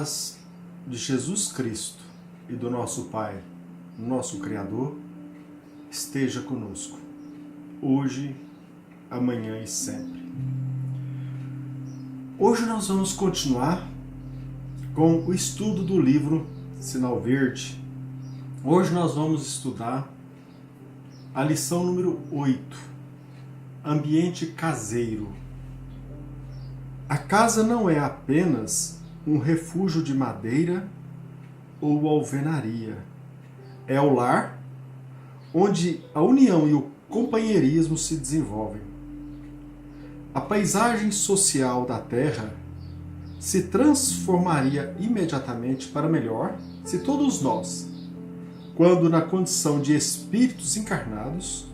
paz de Jesus Cristo e do nosso Pai, nosso Criador, esteja conosco, hoje, amanhã e sempre. Hoje nós vamos continuar com o estudo do livro Sinal Verde. Hoje nós vamos estudar a lição número 8, Ambiente Caseiro. A casa não é apenas um refúgio de madeira ou alvenaria. É o lar onde a união e o companheirismo se desenvolvem. A paisagem social da Terra se transformaria imediatamente para melhor se todos nós, quando na condição de espíritos encarnados,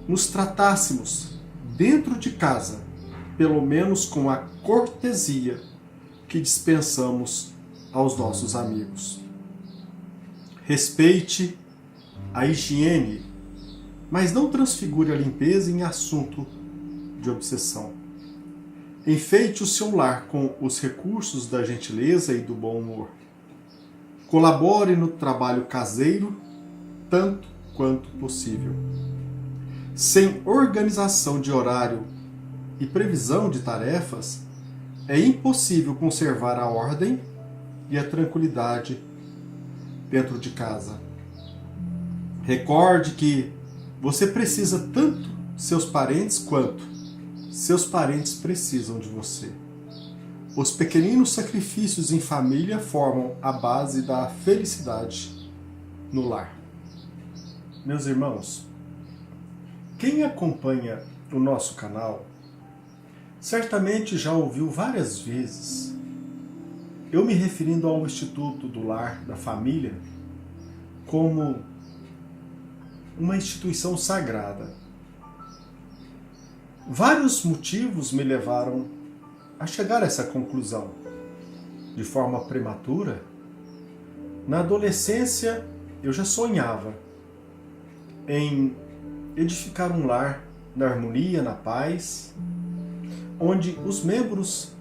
nos tratássemos dentro de casa, pelo menos com a cortesia que dispensamos aos nossos amigos. Respeite a higiene, mas não transfigure a limpeza em assunto de obsessão. Enfeite o seu lar com os recursos da gentileza e do bom humor. Colabore no trabalho caseiro, tanto quanto possível. Sem organização de horário e previsão de tarefas, é impossível conservar a ordem e a tranquilidade dentro de casa. Recorde que você precisa tanto de seus parentes quanto seus parentes precisam de você. Os pequeninos sacrifícios em família formam a base da felicidade no lar. Meus irmãos, quem acompanha o nosso canal certamente já ouviu várias vezes eu me referindo ao Instituto do Lar da Família como uma instituição sagrada. Vários motivos me levaram a chegar a essa conclusão. De forma prematura, na adolescência eu já sonhava em edificar um lar na harmonia, na paz, onde os membros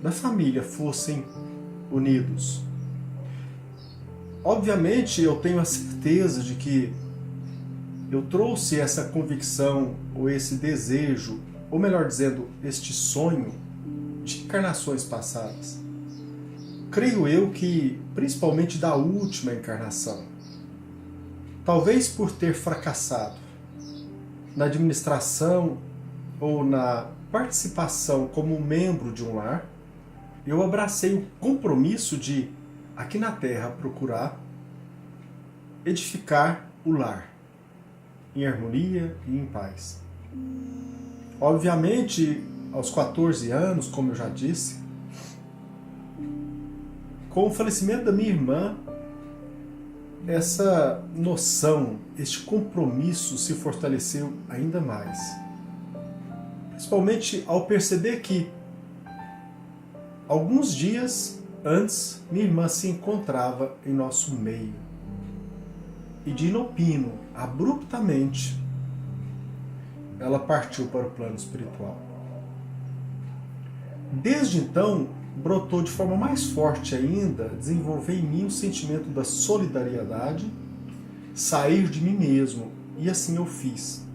da família fossem unidos. Obviamente, eu tenho a certeza de que eu trouxe essa convicção, ou esse desejo, ou melhor dizendo, este sonho de encarnações passadas. Creio eu que, principalmente da última encarnação, talvez por ter fracassado na administração ou na participação como membro de um lar, eu abracei o compromisso de, aqui na Terra, procurar edificar o lar em harmonia e em paz. Obviamente, aos 14 anos, como eu já disse, com o falecimento da minha irmã, essa noção, este compromisso se fortaleceu ainda mais. Principalmente ao perceber que, alguns dias antes, minha irmã se encontrava em nosso meio. E de inopino, abruptamente, ela partiu para o plano espiritual. Desde então, brotou de forma mais forte ainda, desenvolver em mim o sentimento da solidariedade, sair de mim mesmo, e assim eu fiz.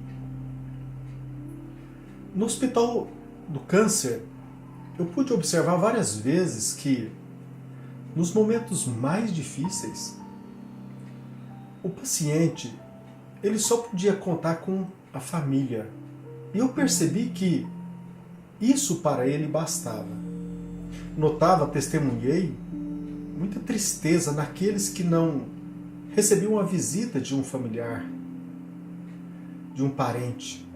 No Hospital do Câncer, eu pude observar várias vezes que, nos momentos mais difíceis, o paciente ele só podia contar com a família. E eu percebi que isso para ele bastava. Notava, testemunhei, muita tristeza naqueles que não recebiam a visita de um familiar, de um parente.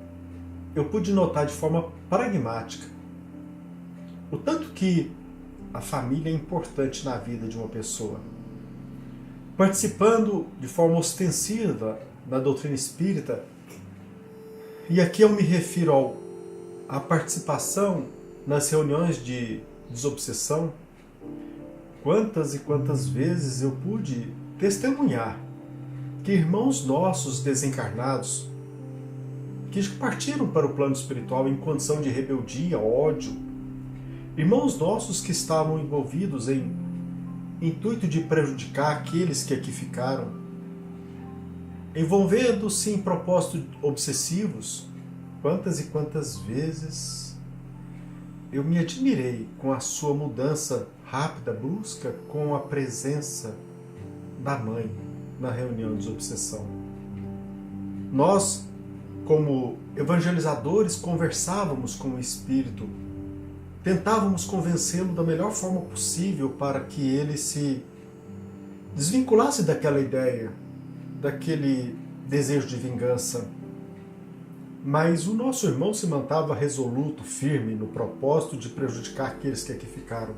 Eu pude notar de forma pragmática o tanto que a família é importante na vida de uma pessoa. Participando de forma ostensiva da doutrina espírita, e aqui eu me refiro à participação nas reuniões de desobsessão, quantas e quantas vezes eu pude testemunhar que irmãos nossos desencarnados, que partiram para o plano espiritual em condição de rebeldia, ódio, Irmãos nossos que estavam envolvidos em intuito de prejudicar aqueles que aqui ficaram, envolvendo-se em propósitos obsessivos, quantas e quantas vezes eu me admirei com a sua mudança rápida, brusca, com a presença da mãe na reunião de desobsessão. Nós, como evangelizadores, conversávamos com o Espírito, tentávamos convencê-lo da melhor forma possível para que ele se desvinculasse daquela ideia, daquele desejo de vingança. Mas o nosso irmão se mantava resoluto, firme, no propósito de prejudicar aqueles que aqui ficaram.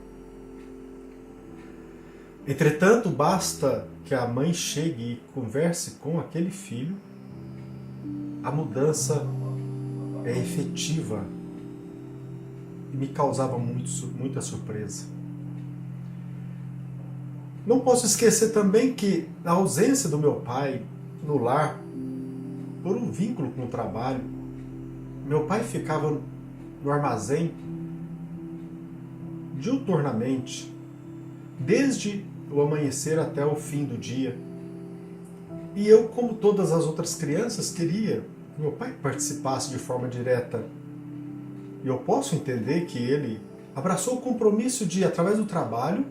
Entretanto, basta que a mãe chegue e converse com aquele filho, a mudança é efetiva e me causava muita surpresa. Não posso esquecer também que a ausência do meu pai no lar, por um vínculo com o trabalho, meu pai ficava no armazém diuturnamente, desde o amanhecer até o fim do dia. E eu, como todas as outras crianças, queria que meu pai participasse de forma direta. E eu posso entender que ele abraçou o compromisso de, através do trabalho,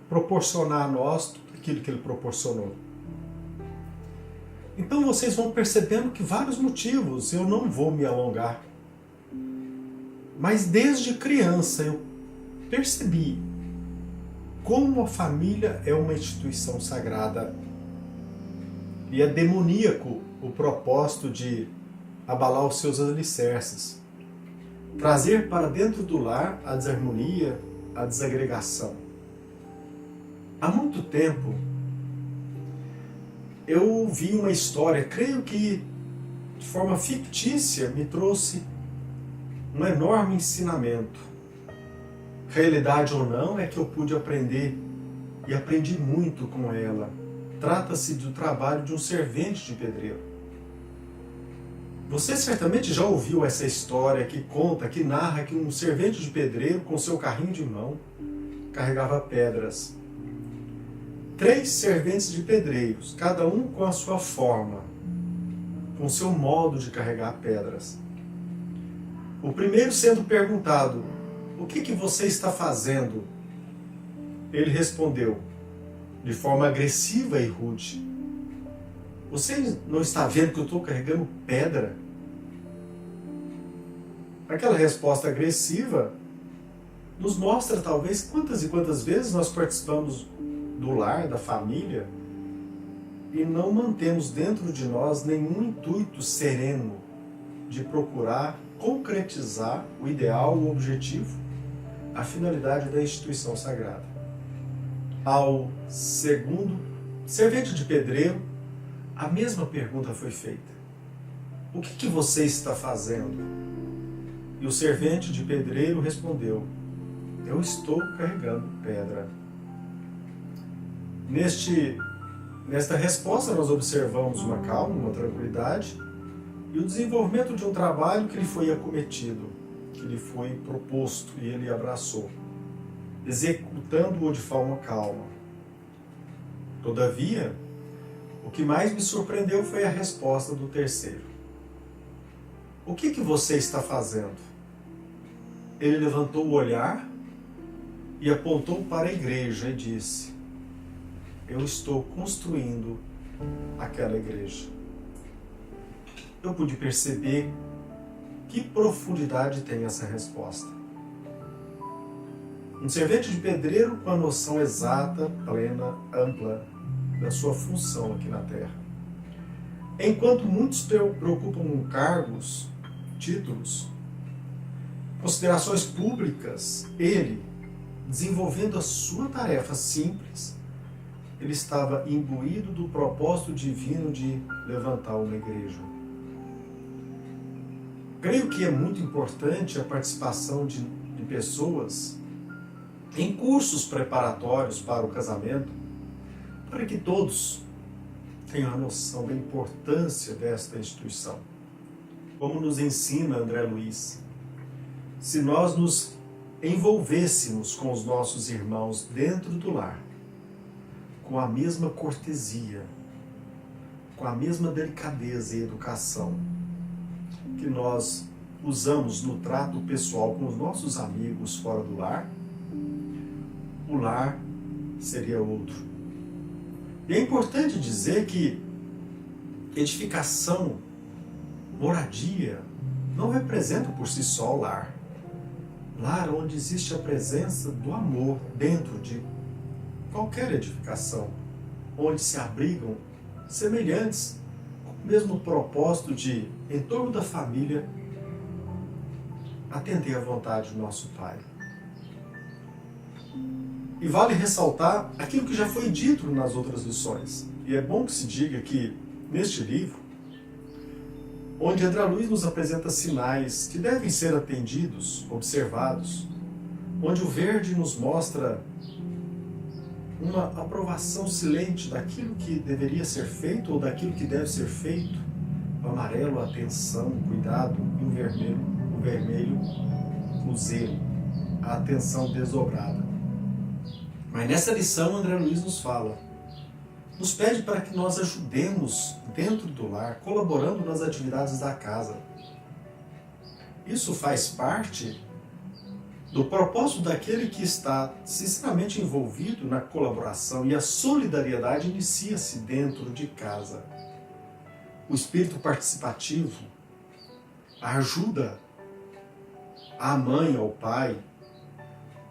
proporcionar a nós tudo aquilo que ele proporcionou. Então vocês vão percebendo que vários motivos, eu não vou me alongar. Mas desde criança eu percebi como a família é uma instituição sagrada. E é demoníaco o propósito de abalar os seus alicerces, trazer para dentro do lar a desarmonia, a desagregação. Há muito tempo eu ouvi uma história, creio que de forma fictícia, me trouxe um enorme ensinamento. Realidade ou não, é que eu pude aprender e aprendi muito com ela. Trata-se do trabalho de um servente de pedreiro. Você certamente já ouviu essa história que conta, que narra que um servente de pedreiro, com seu carrinho de mão, carregava pedras. 3 serventes de pedreiros, cada um com a sua forma, com o seu modo de carregar pedras. O primeiro sendo perguntado: "O que você está fazendo?" Ele respondeu, de forma agressiva e rude: "Você não está vendo que eu estou carregando pedra?" Aquela resposta agressiva nos mostra talvez quantas e quantas vezes nós participamos do lar, da família, e não mantemos dentro de nós nenhum intuito sereno de procurar concretizar o ideal, o objetivo, a finalidade da instituição sagrada. Ao segundo servente de pedreiro, a mesma pergunta foi feita: "O que você está fazendo?" E o servente de pedreiro respondeu: "Eu estou carregando pedra." Nesta resposta nós observamos uma calma, uma tranquilidade e o desenvolvimento de um trabalho que lhe foi acometido, que lhe foi proposto e ele abraçou, executando-o de forma calma. Todavia, o que mais me surpreendeu foi a resposta do terceiro: "O que você está fazendo?" Ele levantou o olhar e apontou para a igreja e disse: "Eu estou construindo aquela igreja." Eu pude perceber que profundidade tem essa resposta. Um servente de pedreiro com a noção exata, plena, ampla da sua função aqui na Terra. Enquanto muitos se preocupam com cargos, títulos, considerações públicas, ele, desenvolvendo a sua tarefa simples, ele estava imbuído do propósito divino de levantar uma igreja. Creio que é muito importante a participação de pessoas em cursos preparatórios para o casamento, para que todos tenham a noção da importância desta instituição. Como nos ensina André Luiz, se nós nos envolvêssemos com os nossos irmãos dentro do lar, com a mesma cortesia, com a mesma delicadeza e educação que nós usamos no trato pessoal com os nossos amigos fora do lar, o lar seria outro. E é importante dizer que edificação, moradia, não representa por si só o lar. Lar onde existe a presença do amor dentro de qualquer edificação, onde se abrigam semelhantes, com o mesmo propósito de, em torno da família, atender à vontade do nosso Pai. E vale ressaltar aquilo que já foi dito nas outras lições. E é bom que se diga que, neste livro, onde André Luiz nos apresenta sinais que devem ser atendidos, observados, onde o verde nos mostra uma aprovação silente daquilo que deveria ser feito ou daquilo que deve ser feito, o amarelo, a atenção, o cuidado, e o vermelho, o zelo, a atenção desdobrada. Mas nessa lição, André Luiz nos fala, nos pede para que nós ajudemos dentro do lar, colaborando nas atividades da casa. Isso faz parte do propósito daquele que está sinceramente envolvido na colaboração, e a solidariedade inicia-se dentro de casa. O espírito participativo, a ajuda à mãe, ao pai,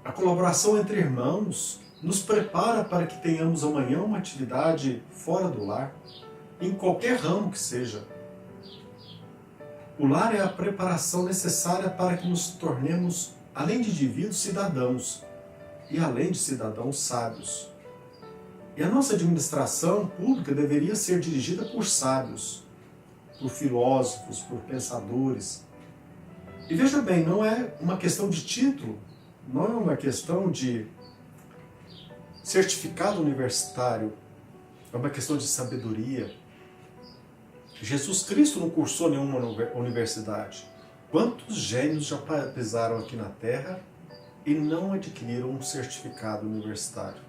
a colaboração entre irmãos, nos prepara para que tenhamos amanhã uma atividade fora do lar, em qualquer ramo que seja. O lar é a preparação necessária para que nos tornemos, além de indivíduos, cidadãos, e além de cidadãos, sábios. E a nossa administração pública deveria ser dirigida por sábios, por filósofos, por pensadores. E veja bem, não é uma questão de título, não é uma questão de certificado universitário, é uma questão de sabedoria. Jesus Cristo não cursou nenhuma universidade. Quantos gênios já pisaram aqui na Terra e não adquiriram um certificado universitário?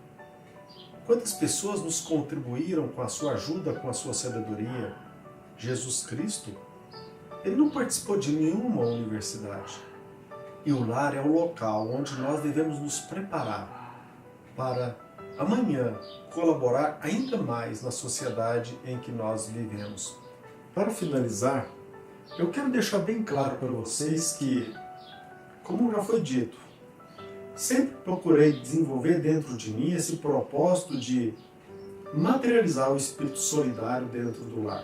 Quantas pessoas nos contribuíram com a sua ajuda, com a sua sabedoria? Jesus Cristo, ele não participou de nenhuma universidade. E o lar é o local onde nós devemos nos preparar para amanhã colaborar ainda mais na sociedade em que nós vivemos. Para finalizar, eu quero deixar bem claro para vocês que, como já foi dito, sempre procurei desenvolver dentro de mim esse propósito de materializar o espírito solidário dentro do lar.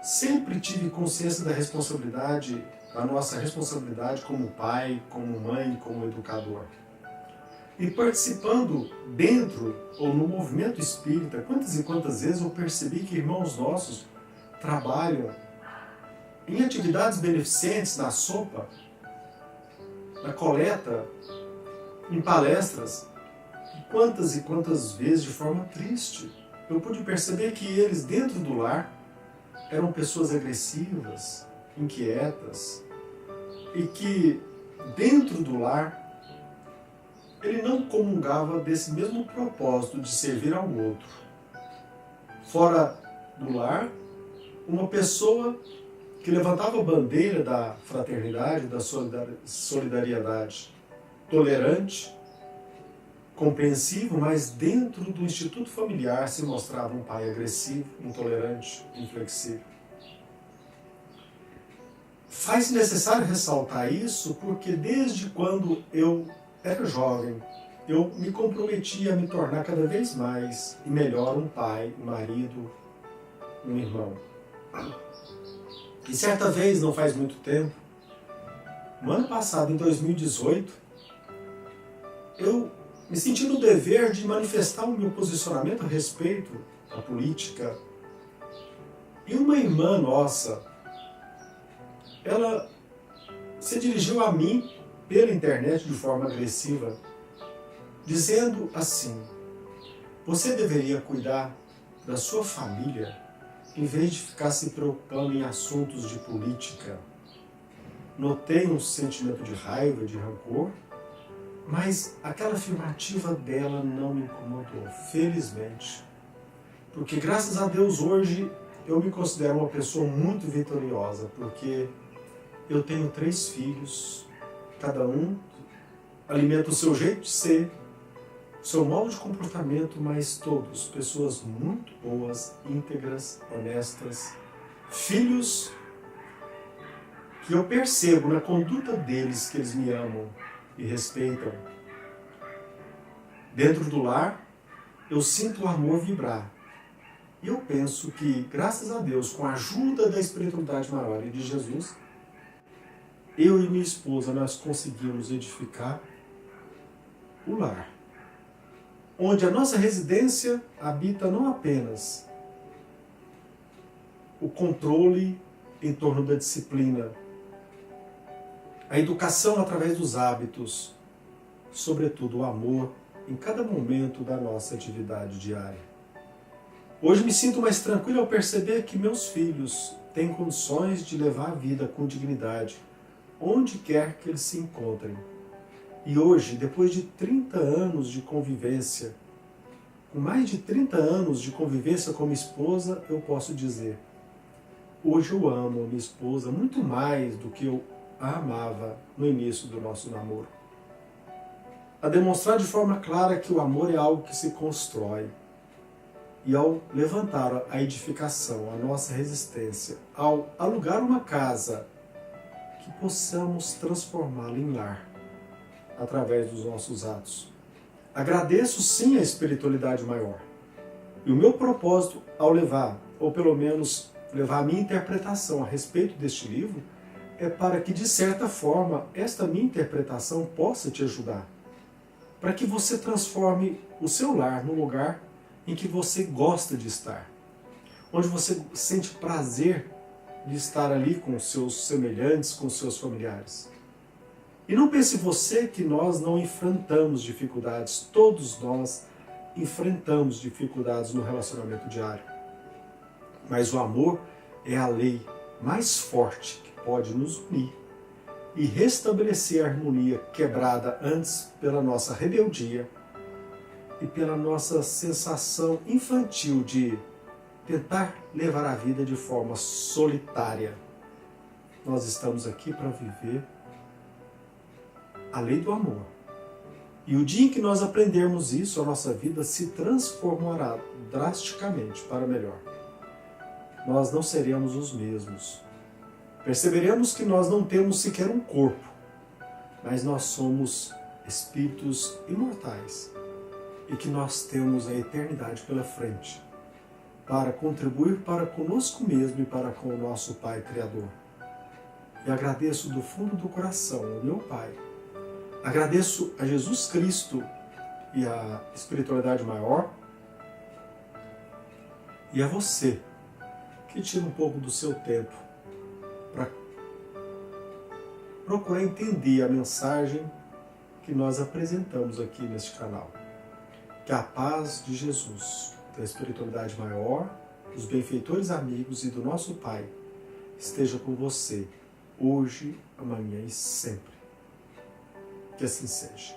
Sempre tive consciência da responsabilidade, da nossa responsabilidade como pai, como mãe, como educador. E participando dentro ou no movimento espírita, quantas e quantas vezes eu percebi que irmãos nossos trabalham em atividades beneficentes, na sopa, na coleta, em palestras, e quantas vezes de forma triste eu pude perceber que eles dentro do lar eram pessoas agressivas, inquietas, e que dentro do lar ele não comungava desse mesmo propósito de servir ao outro. Fora do lar, uma pessoa que levantava a bandeira da fraternidade, da solidariedade, tolerante, compreensivo, mas dentro do instituto familiar se mostrava um pai agressivo, intolerante, inflexível. Faz necessário ressaltar isso porque desde quando eu era jovem, eu me comprometi a me tornar cada vez mais e melhor um pai, um marido, um irmão. E certa vez, não faz muito tempo, no ano passado, em 2018, eu me senti no dever de manifestar o meu posicionamento a respeito da política. E uma irmã nossa, ela se dirigiu a mim pela internet de forma agressiva, dizendo assim: você deveria cuidar da sua família em vez de ficar se preocupando em assuntos de política. Notei um sentimento de raiva, de rancor, Mas aquela afirmativa dela não me incomodou, felizmente. Porque graças a Deus hoje eu me considero uma pessoa muito vitoriosa, porque eu tenho 3 filhos, cada um alimenta o seu jeito de ser, o seu modo de comportamento, mas todos pessoas muito boas, íntegras, honestas, filhos que eu percebo na conduta deles que eles me amam e respeitam. Dentro do lar, eu sinto o amor vibrar. E eu penso que, graças a Deus, com a ajuda da espiritualidade maior e de Jesus, eu e minha esposa, nós conseguimos edificar o lar, onde a nossa residência habita não apenas o controle em torno da disciplina, a educação através dos hábitos, sobretudo o amor em cada momento da nossa atividade diária. Hoje me sinto mais tranquilo ao perceber que meus filhos têm condições de levar a vida com dignidade, onde quer que eles se encontrem. E hoje, depois de 30 anos de convivência, com mais de 30 anos de convivência com minha esposa, eu posso dizer, hoje eu amo a minha esposa muito mais do que eu a amava no início do nosso namoro. A demonstrar de forma clara que o amor é algo que se constrói. E ao levantar a edificação, a nossa resistência, ao alugar uma casa, que possamos transformá-la em lar, através dos nossos atos. Agradeço sim a espiritualidade maior. E o meu propósito ao levar, ou pelo menos levar a minha interpretação a respeito deste livro, é para que, de certa forma, esta minha interpretação possa te ajudar. Para que você transforme o seu lar num lugar em que você gosta de estar. Onde você sente prazer de estar ali com os seus semelhantes, com os seus familiares. E não pense você que nós não enfrentamos dificuldades. Todos nós enfrentamos dificuldades no relacionamento diário. Mas o amor é a lei mais forte que pode nos unir e restabelecer a harmonia quebrada antes pela nossa rebeldia e pela nossa sensação infantil de tentar levar a vida de forma solitária. Nós estamos aqui para viver a lei do amor. E o dia em que nós aprendermos isso, a nossa vida se transformará drasticamente para melhor. Nós não seremos os mesmos. Perceberemos que nós não temos sequer um corpo, mas nós somos espíritos imortais e que nós temos a eternidade pela frente para contribuir para conosco mesmo e para com o nosso Pai Criador. E agradeço do fundo do coração ao meu Pai. Agradeço a Jesus Cristo e a espiritualidade maior e a você que tira um pouco do seu tempo para procurar entender a mensagem que nós apresentamos aqui neste canal. Que a paz de Jesus, da espiritualidade maior, dos benfeitores amigos e do nosso Pai esteja com você, hoje, amanhã e sempre. Que assim seja.